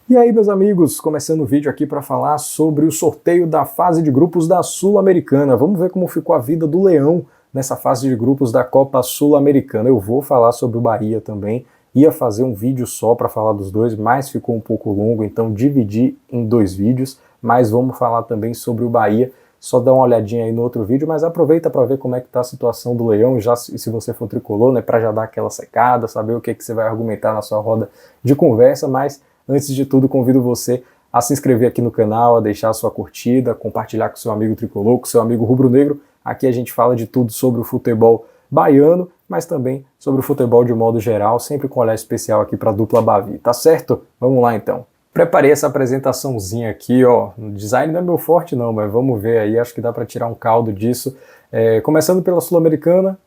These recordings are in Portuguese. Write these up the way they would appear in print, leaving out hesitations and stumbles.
E aí, meus amigos, começando o vídeo aqui para falar sobre o sorteio da fase de grupos da Sul-Americana. Vamos ver como ficou a vida do Leão nessa fase de grupos da Copa Sul-Americana. Eu vou falar sobre o Bahia também. Ia fazer um vídeo só para falar dos dois, mas ficou um pouco longo, então dividi em dois vídeos. Mas vamos falar também sobre o Bahia. Só dá uma olhadinha aí no outro vídeo, mas aproveita para ver como é que tá a situação do Leão, já se você for tricolor, né, para já dar aquela secada, saber o que você vai argumentar na sua roda de conversa. Mas antes de tudo, convido você a se inscrever aqui no canal, a deixar a sua curtida, compartilhar com seu amigo tricolor, com seu amigo rubro-negro. Aqui a gente fala de tudo sobre o futebol baiano, mas também sobre o futebol de modo geral, sempre com olhar especial aqui para a dupla Bavi, tá certo? Vamos lá então. Preparei essa apresentaçãozinha aqui, ó. O design não é meu forte não, mas vamos ver aí, acho que dá para tirar um caldo disso. Começando pela Sul-Americana,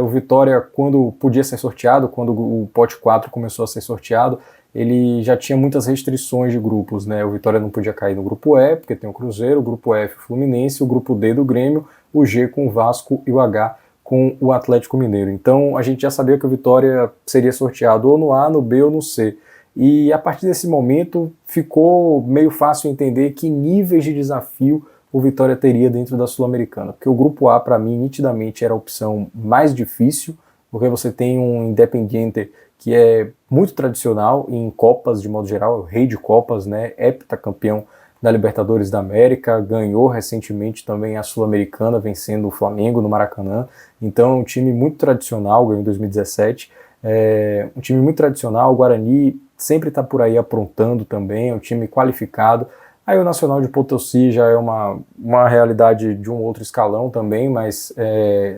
o Vitória, quando podia ser sorteado, quando o pote 4 começou a ser sorteado, ele já tinha muitas restrições de grupos, né? O Vitória não podia cair no grupo E, porque tem o Cruzeiro, o grupo F, o Fluminense, o grupo D do Grêmio, o G com o Vasco e o H com o Atlético Mineiro. Então a gente já sabia que o Vitória seria sorteado ou no A, no B ou no C. E a partir desse momento ficou meio fácil entender que níveis de desafio o Vitória teria dentro da Sul-Americana. Porque o grupo A, para mim, nitidamente era a opção mais difícil, porque você tem um Independiente que é muito tradicional em Copas de modo geral, é o rei de Copas, né? Heptacampeão da Libertadores da América, ganhou recentemente também a Sul-Americana, vencendo o Flamengo no Maracanã. Então é um time muito tradicional, ganhou em 2017. Um time muito tradicional, o Guarani sempre está por aí aprontando também, é um time qualificado. Aí o Nacional de Potosí já é uma realidade de um outro escalão também, mas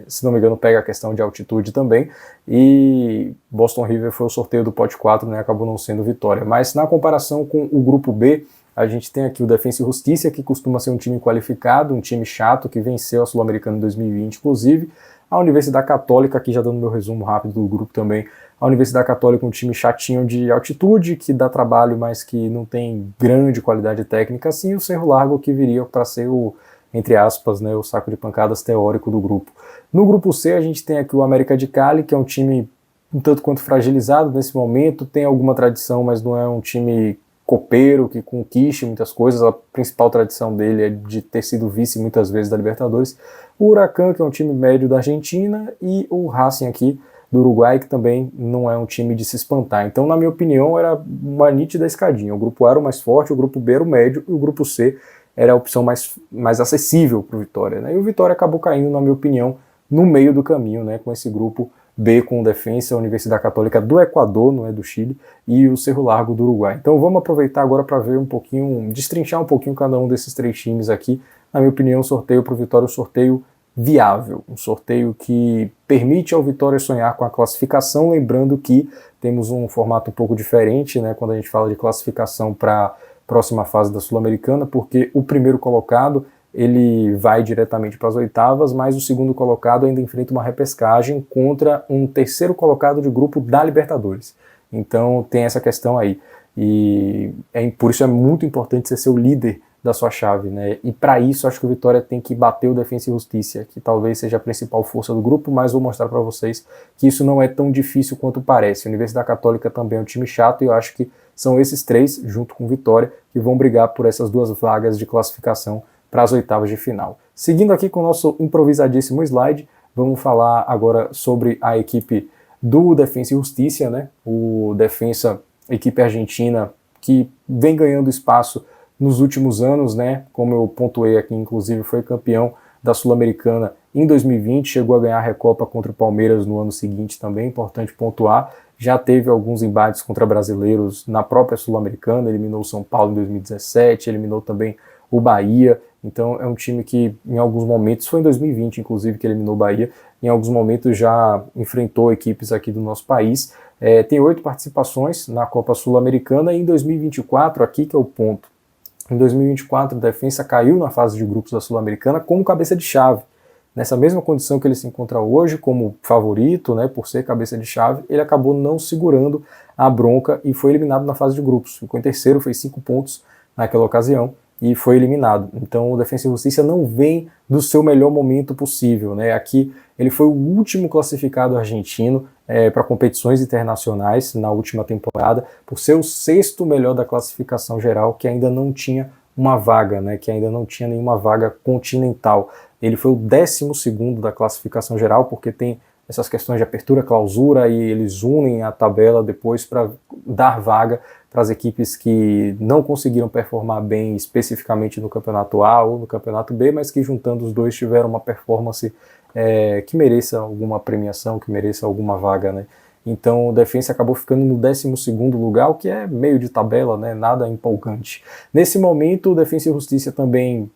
se não me engano pega a questão de altitude também. E Boston River foi o sorteio do pote 4, né, acabou não sendo vitória. Mas na comparação com o grupo B, a gente tem aqui o Defensa e Justiça, que costuma ser um time qualificado, um time chato, que venceu a Sul-Americana em 2020, inclusive. A Universidade Católica, aqui já dando meu resumo rápido do grupo também, a Universidade Católica é um time chatinho de altitude, que dá trabalho, mas que não tem grande qualidade técnica, assim, o Cerro Largo que viria para ser o, entre aspas, né, o saco de pancadas teórico do grupo. No grupo C a gente tem aqui o América de Cali, que é um time um tanto quanto fragilizado nesse momento, tem alguma tradição, mas não é um time copeiro, que conquiste muitas coisas. A principal tradição dele é de ter sido vice muitas vezes da Libertadores. O Huracan, que é um time médio da Argentina, e o Racing aqui do Uruguai, que também não é um time de se espantar. Então, na minha opinião, era uma nítida escadinha. O grupo A era o mais forte, o grupo B era o médio, e o grupo C era a opção mais acessível para o Vitória, né? E o Vitória acabou caindo, na minha opinião, no meio do caminho, né, com esse grupo B com o Defensa, a Universidade Católica do Equador, não é do Chile, e o Cerro Largo do Uruguai. Então vamos aproveitar agora para ver um pouquinho, destrinchar um pouquinho cada um desses três times aqui. Na minha opinião, o sorteio para o Vitória é um sorteio viável, um sorteio que permite ao Vitória sonhar com a classificação, lembrando que temos um formato um pouco diferente, né, quando a gente fala de classificação para a próxima fase da Sul-Americana, porque o primeiro colocado ele vai diretamente para as oitavas, mas o segundo colocado ainda enfrenta uma repescagem contra um terceiro colocado de grupo da Libertadores. Então tem essa questão aí. E por isso é muito importante você ser o líder da sua chave, né? E para isso acho que o Vitória tem que bater o Defensa e Justiça, que talvez seja a principal força do grupo, mas vou mostrar para vocês que isso não é tão difícil quanto parece. A Universidade Católica também é um time chato e eu acho que são esses três, junto com o Vitória, que vão brigar por essas duas vagas de classificação para as oitavas de final. Seguindo aqui com o nosso improvisadíssimo slide, vamos falar agora sobre a equipe do Defensa e Justiça, né? O Defensa, equipe argentina, que vem ganhando espaço nos últimos anos, né? Como eu pontuei aqui, inclusive, foi campeão da Sul-Americana em 2020, chegou a ganhar a Recopa contra o Palmeiras no ano seguinte também, importante pontuar. Já teve alguns embates contra brasileiros na própria Sul-Americana, eliminou o São Paulo em 2017, eliminou também o Bahia. Então é um time que em alguns momentos, foi em 2020 inclusive que eliminou o Bahia, em alguns momentos já enfrentou equipes aqui do nosso país. Tem 8 participações na Copa Sul-Americana e em 2024, aqui que é o ponto, em 2024 o Defensa caiu na fase de grupos da Sul-Americana como cabeça de chave. Nessa mesma condição que ele se encontra hoje, como favorito, né, por ser cabeça de chave, ele acabou não segurando a bronca e foi eliminado na fase de grupos. Ficou em terceiro, fez 5 pontos naquela ocasião e foi eliminado. Então o Defensa e Justiça não vem do seu melhor momento possível, né? Aqui ele foi o último classificado argentino para competições internacionais na última temporada, por ser o sexto melhor da classificação geral, que ainda não tinha uma vaga, né, que ainda não tinha nenhuma vaga continental. Ele foi o 12º da classificação geral, porque tem essas questões de apertura, clausura, e eles unem a tabela depois para dar vaga para as equipes que não conseguiram performar bem especificamente no campeonato A ou no campeonato B, mas que juntando os dois tiveram uma performance que mereça alguma premiação, que mereça alguma vaga, né? Então o Defensa acabou ficando no 12º lugar, o que é meio de tabela, né? Nada empolgante. Nesse momento o Defensa e Justiça também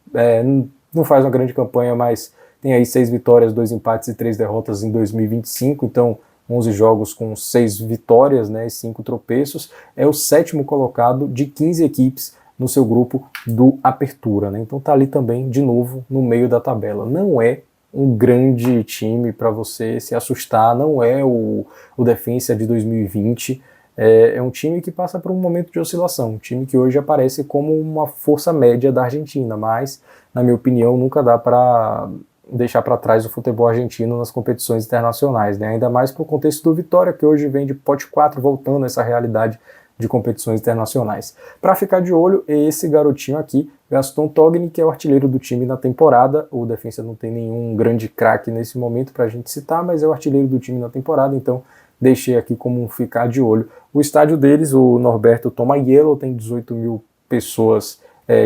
não faz uma grande campanha, mas tem aí 6 vitórias, 2 empates e 3 derrotas em 2025, então 11 jogos com 6 vitórias, né, e 5 tropeços. É o 7º colocado de 15 equipes no seu grupo do Apertura, né? Então tá ali também, de novo, no meio da tabela. Não é um grande time para você se assustar, não é o Defensa de 2020, é um time que passa por um momento de oscilação, um time que hoje aparece como uma força média da Argentina, mas, na minha opinião, nunca dá para deixar para trás o futebol argentino nas competições internacionais, né? Ainda mais por contexto do Vitória, que hoje vem de pote 4, voltando a essa realidade de competições internacionais. Para ficar de olho, esse garotinho aqui, Gaston Togni, que é o artilheiro do time na temporada. O Defensa não tem nenhum grande craque nesse momento para a gente citar, mas é o artilheiro do time na temporada, então deixei aqui como um ficar de olho. O estádio deles, o Norberto Tomayielo, tem 18 mil pessoas,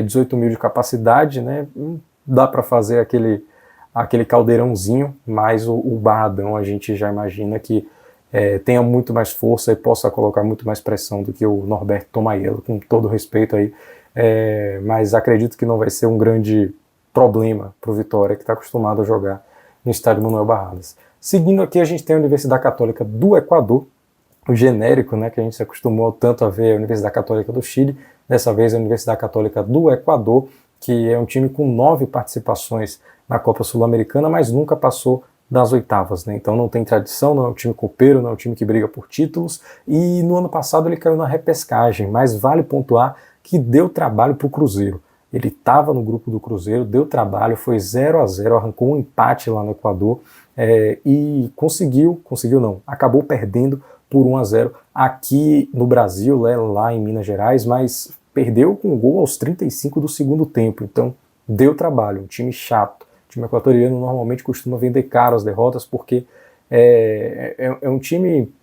18 mil de capacidade, né? Dá para fazer aquele caldeirãozinho, mas o Barradão a gente já imagina que tenha muito mais força e possa colocar muito mais pressão do que o Norberto Tomayielo, com todo respeito aí, mas acredito que não vai ser um grande problema para o Vitória, que está acostumado a jogar no estádio Manuel Barradas. Seguindo aqui, a gente tem a Universidade Católica do Equador, o genérico, né, que a gente se acostumou tanto a ver a Universidade Católica do Chile, dessa vez a Universidade Católica do Equador, que é um time com 9 participações na Copa Sul-Americana, mas nunca passou das oitavas, né? Então não tem tradição, não é um time copeiro, não é um time que briga por títulos, e no ano passado ele caiu na repescagem, mas vale pontuar que deu trabalho para o Cruzeiro. Ele estava no grupo do Cruzeiro, deu trabalho, foi 0-0, arrancou um empate lá no Equador e acabou perdendo por 1-0 aqui no Brasil, lá em Minas Gerais, mas perdeu com um gol aos 35 do segundo tempo, então deu trabalho, um time chato. O time equatoriano normalmente costuma vender caro as derrotas porque é um time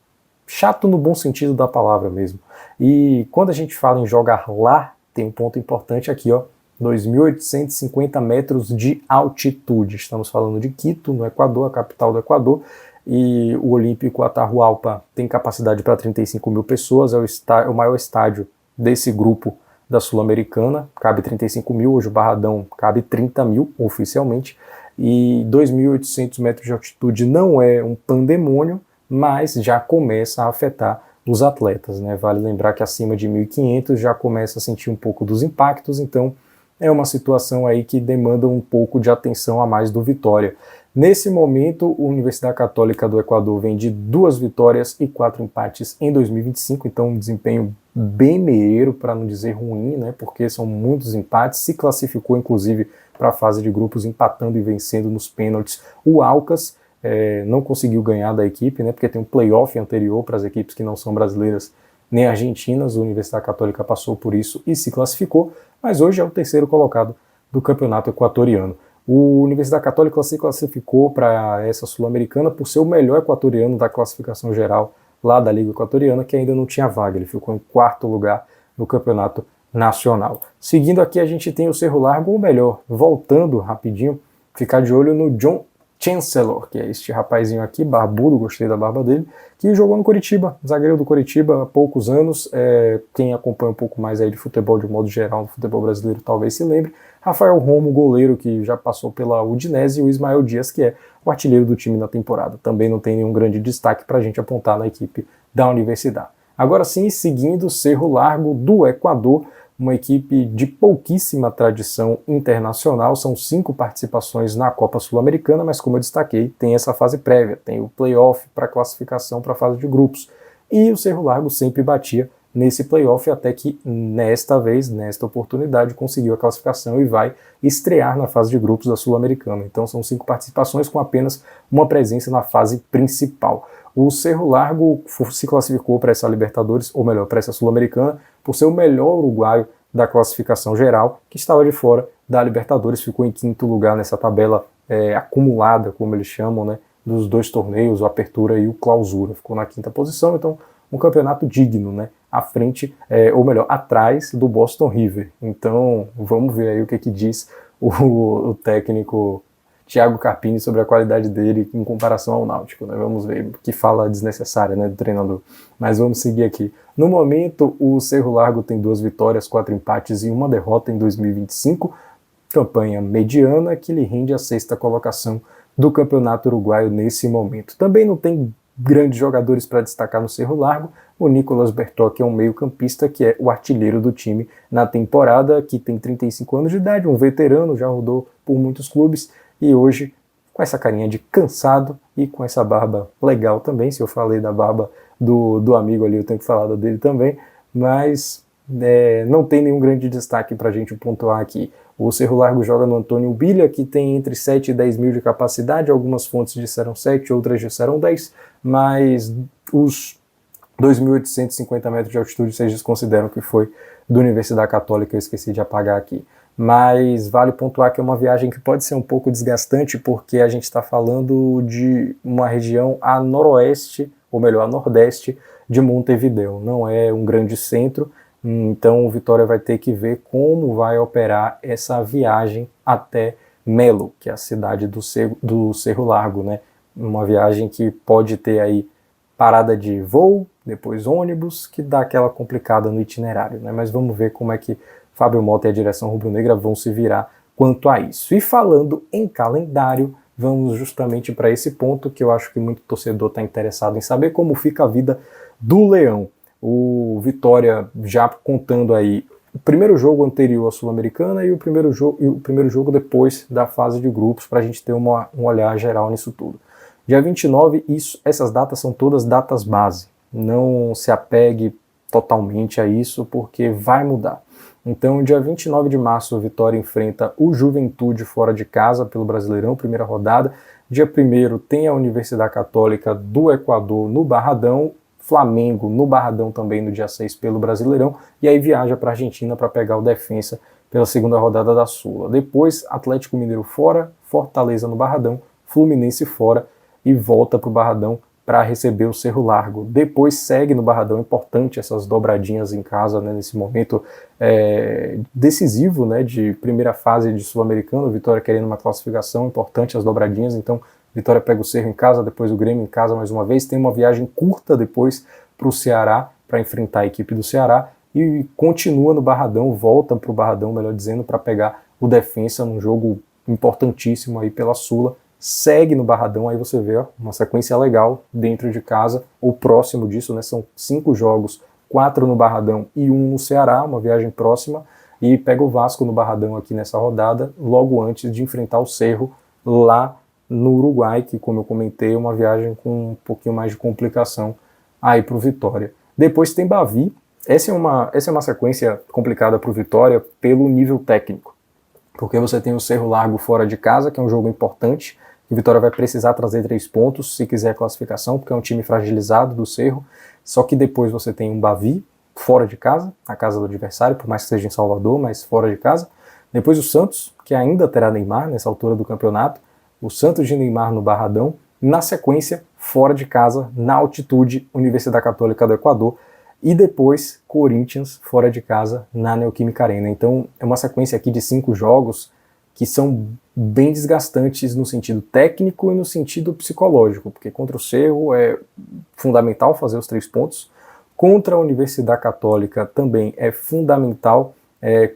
chato no bom sentido da palavra mesmo. E quando a gente fala em jogar lá, tem um ponto importante aqui, ó, 2.850 metros de altitude. Estamos falando de Quito, no Equador, a capital do Equador, e o Olímpico Atahualpa tem capacidade para 35 mil pessoas, é o maior estádio desse grupo da Sul-Americana, cabe 35 mil, hoje o Barradão cabe 30 mil oficialmente, e 2.800 metros de altitude não é um pandemônio, mas já começa a afetar os atletas, né? Vale lembrar que acima de 1.500 já começa a sentir um pouco dos impactos, então é uma situação aí que demanda um pouco de atenção a mais do Vitória. Nesse momento, a Universidade Católica do Equador vem de 2 vitórias e 4 empates em 2025, então um desempenho bem meieiro, para não dizer ruim, né, porque são muitos empates, se classificou inclusive para a fase de grupos empatando e vencendo nos pênaltis. O Alcas não conseguiu ganhar da equipe, né, porque tem um playoff anterior para as equipes que não são brasileiras nem argentinas. A Universidade Católica passou por isso e se classificou, mas hoje é o 3º colocado do campeonato equatoriano. O Universidade Católica se classificou para essa Sul-Americana por ser o melhor equatoriano da classificação geral lá da Liga Equatoriana, que ainda não tinha vaga. Ele ficou em 4º lugar no campeonato nacional. Seguindo aqui, a gente tem o Cerro Largo, ou melhor, voltando rapidinho, ficar de olho no John Chancellor, que é este rapazinho aqui, barbudo, gostei da barba dele, que jogou no Coritiba, zagueiro do Coritiba há poucos anos. Quem acompanha um pouco mais aí de futebol de modo geral, no futebol brasileiro, talvez se lembre. Rafael Romo, goleiro, que já passou pela Udinese, e o Ismael Dias, que é o artilheiro do time na temporada. Também não tem nenhum grande destaque para a gente apontar na equipe da Universidade. Agora sim, seguindo, Cerro Largo do Equador, uma equipe de pouquíssima tradição internacional, são 5 participações na Copa Sul-Americana, mas como eu destaquei, tem essa fase prévia, tem o playoff para classificação para a fase de grupos, e o Cerro Largo sempre batia nesse playoff, até que nesta oportunidade, conseguiu a classificação e vai estrear na fase de grupos da Sul-Americana. Então são 5 participações com apenas uma presença na fase principal. O Cerro Largo se classificou para essa Libertadores, ou melhor, para essa Sul-Americana, por ser o melhor uruguaio da classificação geral, que estava de fora da Libertadores, ficou em quinto lugar nessa tabela acumulada, como eles chamam, né, dos dois torneios, o Apertura e o Clausura. Ficou na quinta posição, então um campeonato digno, né, à frente, ou melhor, atrás do Boston River. Então vamos ver aí o que diz o técnico Thiago Carpini sobre a qualidade dele em comparação ao Náutico, né? Vamos ver, que fala desnecessária, né, do treinador. Mas vamos seguir aqui. No momento, o Cerro Largo tem 2 vitórias, 4 empates e 1 derrota em 2025, campanha mediana que lhe rende a 6ª colocação do Campeonato Uruguaio nesse momento. Também não tem grandes jogadores para destacar no Cerro Largo. O Nicolas Bertocchi é um meio-campista que é o artilheiro do time na temporada, que tem 35 anos de idade, um veterano, já rodou por muitos clubes, e hoje, com essa carinha de cansado e com essa barba legal também, se eu falei da barba do amigo ali, eu tenho que falar da dele também, mas não tem nenhum grande destaque para a gente pontuar aqui. O Cerro Largo joga no Antônio Bilha, que tem entre 7 e 10 mil de capacidade, algumas fontes disseram 7, outras disseram 10, mas os 2.850 metros de altitude vocês desconsideram que foi da Universidade Católica, eu esqueci de apagar aqui. Mas vale pontuar que é uma viagem que pode ser um pouco desgastante, porque a gente está falando de uma região a noroeste, ou melhor, a nordeste de Montevideo. Não é um grande centro, então o Vitória vai ter que ver como vai operar essa viagem até Melo, que é a cidade do Cerro Largo, né? Uma viagem que pode ter aí parada de voo, depois ônibus, que dá aquela complicada no itinerário, né? Mas vamos ver como é que Fábio Mota e a direção rubro-negra vão se virar quanto a isso. E falando em calendário, vamos justamente para esse ponto que eu acho que muito torcedor está interessado em saber como fica a vida do Leão. O Vitória já contando aí o primeiro jogo anterior à Sul-Americana e o primeiro jogo depois da fase de grupos, para a gente ter um olhar geral nisso tudo. Dia 29, essas datas são todas datas base. Não se apegue totalmente a isso, porque vai mudar. Então, dia 29 de março, o Vitória enfrenta o Juventude fora de casa pelo Brasileirão, primeira rodada. Dia 1º tem a Universidade Católica do Equador no Barradão, Flamengo no Barradão também no dia 6 pelo Brasileirão, e aí viaja para a Argentina para pegar o Defensa pela segunda rodada da Sula. Depois, Atlético Mineiro fora, Fortaleza no Barradão, Fluminense fora e volta para o Barradão para receber o Cerro Largo. Depois segue no Barradão, importante essas dobradinhas em casa, né, nesse momento decisivo, né, de primeira fase de Sul-Americano, Vitória querendo uma classificação, importante as dobradinhas, então Vitória pega o Cerro em casa, depois o Grêmio em casa mais uma vez, tem uma viagem curta depois para o Ceará, para enfrentar a equipe do Ceará, e continua no Barradão, volta para o Barradão, melhor dizendo, para pegar o Defensa num jogo importantíssimo aí pela Sula, segue no Barradão, aí você vê uma sequência legal dentro de casa, ou próximo disso, né? São 5 jogos, 4 no Barradão e 1 no Ceará, uma viagem próxima, e pega o Vasco no Barradão aqui nessa rodada, logo antes de enfrentar o Cerro lá no Uruguai, que, como eu comentei, é uma viagem com um pouquinho mais de complicação aí para o Vitória. Depois tem Bavi, essa é uma sequência complicada para o Vitória pelo nível técnico, porque você tem o Cerro Largo fora de casa, que é um jogo importante, o Vitória vai precisar trazer 3 pontos se quiser a classificação, porque é um time fragilizado do Cerro, só que depois você tem um Bavi fora de casa, na casa do adversário, por mais que seja em Salvador, mas fora de casa. Depois o Santos, que ainda terá Neymar nessa altura do campeonato, o Santos de Neymar no Barradão, na sequência, fora de casa, na altitude, Universidade Católica do Equador, e depois Corinthians fora de casa na Neoquímica Arena. Então é uma sequência aqui de 5 jogos que são bem desgastantes no sentido técnico e no sentido psicológico, porque contra o Cerro é fundamental fazer os 3 pontos, contra a Universidade Católica também é fundamental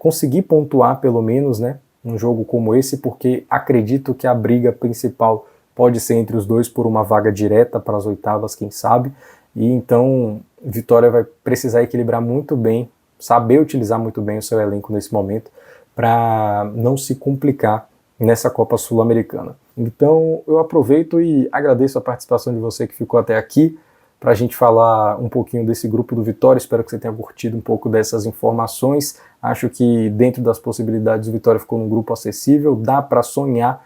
conseguir pontuar pelo menos, né, um jogo como esse, porque acredito que a briga principal pode ser entre os dois por uma vaga direta para as oitavas, quem sabe, e então Vitória vai precisar equilibrar muito bem, saber utilizar muito bem o seu elenco nesse momento, para não se complicar nessa Copa Sul-Americana. Então eu aproveito e agradeço a participação de você que ficou até aqui, para a gente falar um pouquinho desse grupo do Vitória. Espero que você tenha curtido um pouco dessas informações. Acho que dentro das possibilidades o Vitória ficou num grupo acessível, dá para sonhar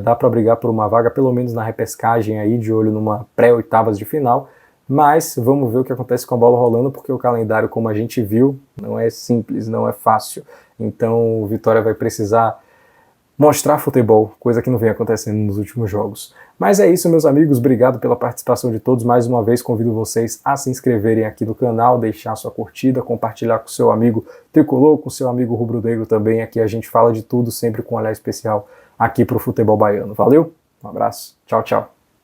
dá para brigar por uma vaga, pelo menos na repescagem aí, de olho numa pré-oitavas de final, mas vamos ver o que acontece com a bola rolando, porque o calendário, como a gente viu, não é simples, não é fácil, então o Vitória vai precisar mostrar futebol, coisa que não vem acontecendo nos últimos jogos. Mas é isso, meus amigos, obrigado pela participação de todos. Mais uma vez convido vocês a se inscreverem aqui no canal, deixar sua curtida, compartilhar com seu amigo tricolor, com seu amigo rubro-negro também. Aqui a gente fala de tudo, sempre com um olhar especial aqui para o futebol baiano. Valeu, um abraço, tchau, tchau.